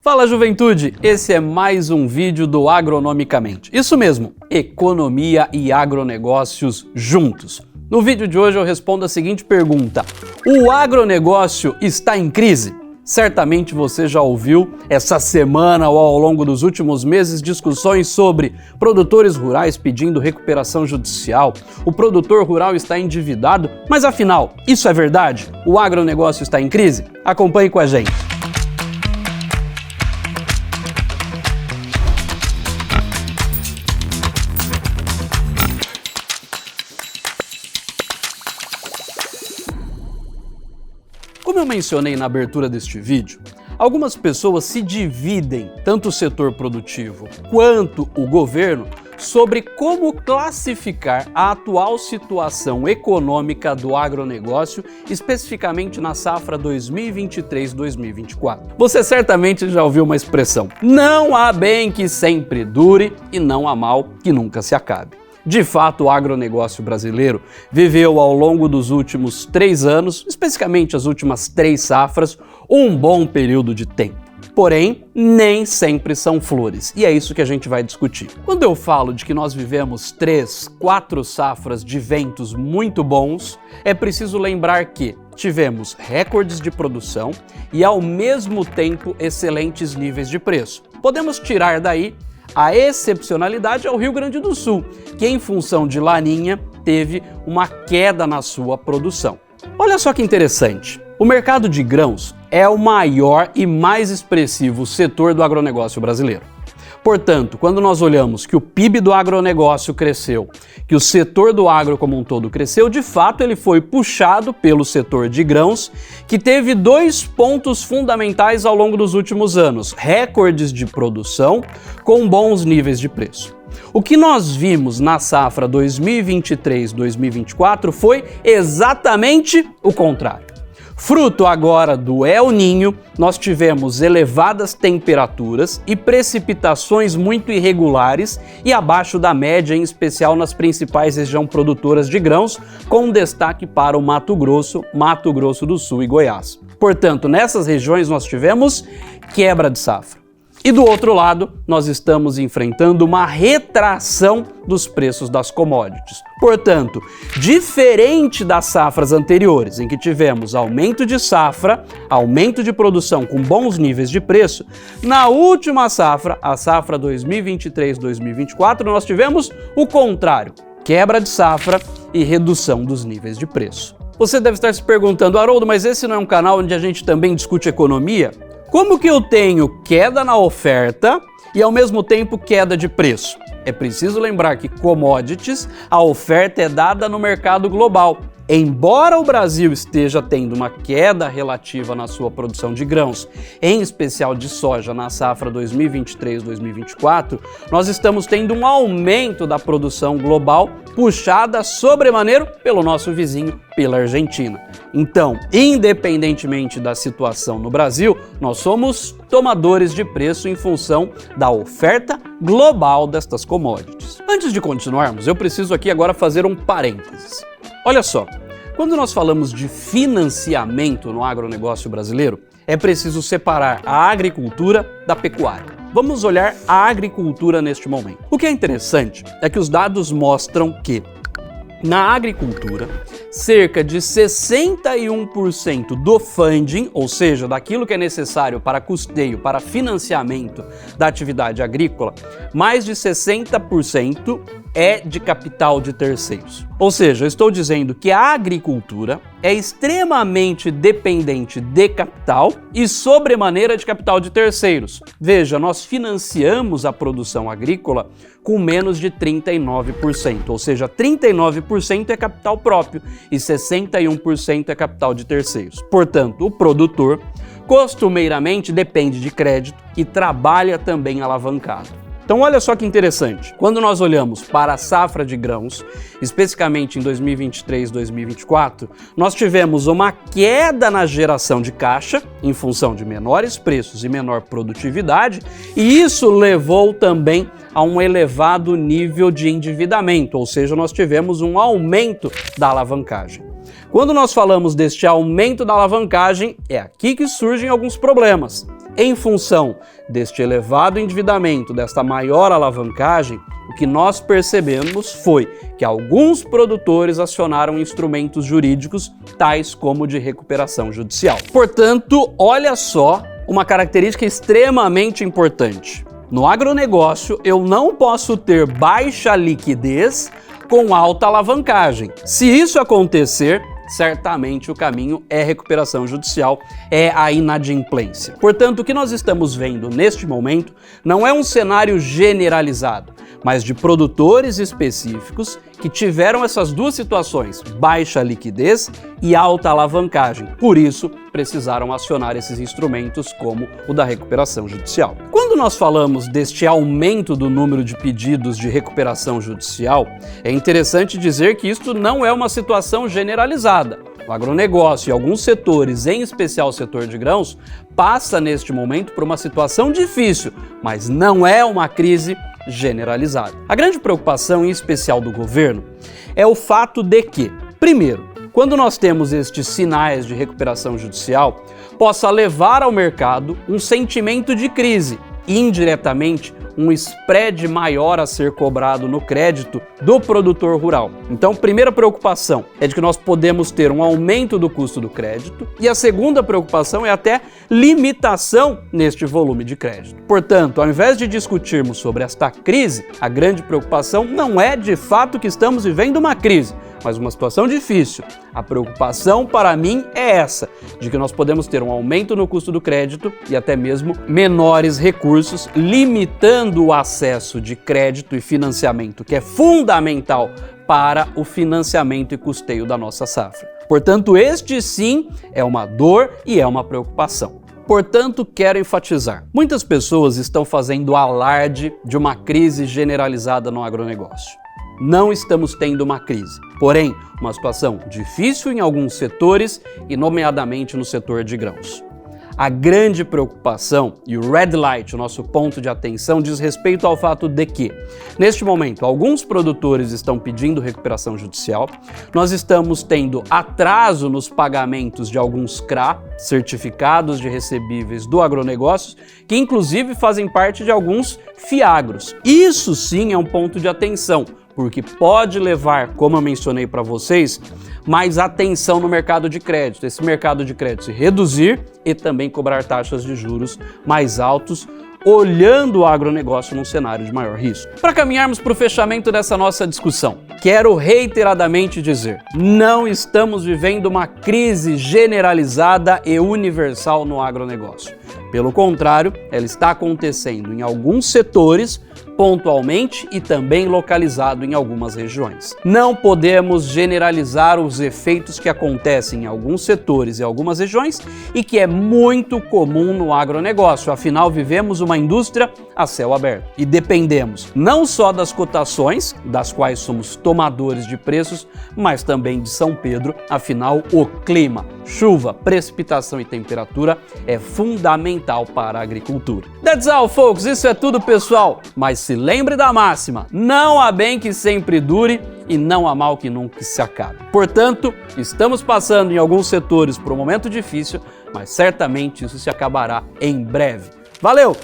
Fala, juventude! Esse é mais um vídeo do Agronomicamente. Isso mesmo, economia e agronegócios juntos. No vídeo de hoje eu respondo a seguinte pergunta: o agronegócio está em crise? Certamente você já ouviu essa semana ou ao longo dos últimos meses discussões sobre produtores rurais pedindo recuperação judicial, o produtor rural está endividado, mas afinal, isso é verdade? O agronegócio está em crise? Acompanhe com a gente. Como eu mencionei na abertura deste vídeo, algumas pessoas se dividem, tanto o setor produtivo quanto o governo, sobre como classificar a atual situação econômica do agronegócio, especificamente na safra 2023-2024. Você certamente já ouviu uma expressão: não há bem que sempre dure e não há mal que nunca se acabe. De fato, o agronegócio brasileiro viveu ao longo dos últimos 3 anos, especificamente as últimas 3 safras, um bom período de tempo. Porém, nem sempre são flores, e é isso que a gente vai discutir. Quando eu falo de que nós vivemos 3, 4 safras de ventos muito bons, é preciso lembrar que tivemos recordes de produção e, ao mesmo tempo, excelentes níveis de preço. Podemos tirar daí a excepcionalidade ao Rio Grande do Sul, que em função de Laninha teve uma queda na sua produção. Olha só que interessante, o mercado de grãos é o maior e mais expressivo setor do agronegócio brasileiro. Portanto, quando nós olhamos que o PIB do agronegócio cresceu, que o setor do agro como um todo cresceu, de fato ele foi puxado pelo setor de grãos, que teve 2 pontos fundamentais ao longo dos últimos anos: recordes de produção com bons níveis de preço. O que nós vimos na safra 2023-2024 foi exatamente o contrário. Fruto agora do El Niño, nós tivemos elevadas temperaturas e precipitações muito irregulares e abaixo da média, em especial nas principais regiões produtoras de grãos, com destaque para o Mato Grosso do Sul e Goiás. Portanto, nessas regiões nós tivemos quebra de safra. E do outro lado, nós estamos enfrentando uma retração dos preços das commodities. Portanto, diferente das safras anteriores, em que tivemos aumento de safra, aumento de produção com bons níveis de preço, na última safra, a safra 2023-2024, nós tivemos o contrário: quebra de safra e redução dos níveis de preço. Você deve estar se perguntando: Haroldo, mas esse não é um canal onde a gente também discute economia? Como que eu tenho queda na oferta e ao mesmo tempo queda de preço? É preciso lembrar que commodities, a oferta é dada no mercado global. Embora o Brasil esteja tendo uma queda relativa na sua produção de grãos, em especial de soja na safra 2023-2024, nós estamos tendo um aumento da produção global puxada sobremaneiro pelo nosso vizinho, pela Argentina. Então, independentemente da situação no Brasil, nós somos tomadores de preço em função da oferta global destas commodities. Antes de continuarmos, eu preciso aqui agora fazer um parênteses. Olha só, quando nós falamos de financiamento no agronegócio brasileiro, é preciso separar a agricultura da pecuária. Vamos olhar a agricultura neste momento. O que é interessante é que os dados mostram que, na agricultura, cerca de 61% do funding, ou seja, daquilo que é necessário para custeio, para financiamento da atividade agrícola, mais de 60% é de capital de terceiros. Ou seja, eu estou dizendo que a agricultura é extremamente dependente de capital e sobremaneira de capital de terceiros. Veja, nós financiamos a produção agrícola com menos de 39%, ou seja, 39% é capital próprio e 61% é capital de terceiros. Portanto, o produtor costumeiramente depende de crédito e trabalha também alavancado. Então olha só que interessante, quando nós olhamos para a safra de grãos, especificamente em 2023-2024, nós tivemos uma queda na geração de caixa, em função de menores preços e menor produtividade, e isso levou também a um elevado nível de endividamento, ou seja, nós tivemos um aumento da alavancagem. Quando nós falamos deste aumento da alavancagem, é aqui que surgem alguns problemas. Em função deste elevado endividamento, desta maior alavancagem, o que nós percebemos foi que alguns produtores acionaram instrumentos jurídicos, tais como de recuperação judicial. Portanto, olha só uma característica extremamente importante. No agronegócio, eu não posso ter baixa liquidez com alta alavancagem. Se isso acontecer, certamente o caminho é recuperação judicial, é a inadimplência. Portanto, o que nós estamos vendo neste momento não é um cenário generalizado, mas de produtores específicos que tiveram essas duas situações, baixa liquidez e alta alavancagem. Por isso, precisaram acionar esses instrumentos como o da recuperação judicial. Quando nós falamos deste aumento do número de pedidos de recuperação judicial, é interessante dizer que isso não é uma situação generalizada. O agronegócio e alguns setores, em especial o setor de grãos, passa neste momento por uma situação difícil, mas não é uma crise generalizada. A grande preocupação, em especial do governo, é o fato de que, primeiro, quando nós temos estes sinais de recuperação judicial, possa levar ao mercado um sentimento de crise e, indiretamente, um spread maior a ser cobrado no crédito do produtor rural. Então, primeira preocupação é de que nós podemos ter um aumento do custo do crédito e a segunda preocupação é até limitação neste volume de crédito. Portanto, ao invés de discutirmos sobre esta crise, a grande preocupação não é de fato que estamos vivendo uma crise, mas uma situação difícil. A preocupação para mim é essa, de que nós podemos ter um aumento no custo do crédito e até mesmo menores recursos, limitando o acesso de crédito e financiamento, que é fundamental para o financiamento e custeio da nossa safra. Portanto, este sim é uma dor e é uma preocupação. Portanto, quero enfatizar, muitas pessoas estão fazendo alarde de uma crise generalizada no agronegócio. Não estamos tendo uma crise, porém, uma situação difícil em alguns setores e nomeadamente no setor de grãos. A grande preocupação e o red light, o nosso ponto de atenção, diz respeito ao fato de que, neste momento, alguns produtores estão pedindo recuperação judicial, nós estamos tendo atraso nos pagamentos de alguns CRA, certificados de recebíveis do agronegócio, que inclusive fazem parte de alguns FIAGROS. Isso sim é um ponto de atenção, porque pode levar, como eu mencionei para vocês, mais atenção no mercado de crédito. Esse mercado de crédito se reduzir e também cobrar taxas de juros mais altos, olhando o agronegócio num cenário de maior risco. Para caminharmos para o fechamento dessa nossa discussão, quero reiteradamente dizer, não estamos vivendo uma crise generalizada e universal no agronegócio. Pelo contrário, ela está acontecendo em alguns setores, pontualmente e também localizado em algumas regiões. Não podemos generalizar os efeitos que acontecem em alguns setores e algumas regiões e que é muito comum no agronegócio, afinal vivemos uma indústria a céu aberto e dependemos não só das cotações, das quais somos tomadores de preços, mas também de São Pedro, afinal o clima, chuva, precipitação e temperatura é fundamental para a agricultura. That's all, folks, isso é tudo, pessoal, mas se lembre da máxima, não há bem que sempre dure e não há mal que nunca se acabe. Portanto, estamos passando em alguns setores por um momento difícil, mas certamente isso se acabará em breve. Valeu!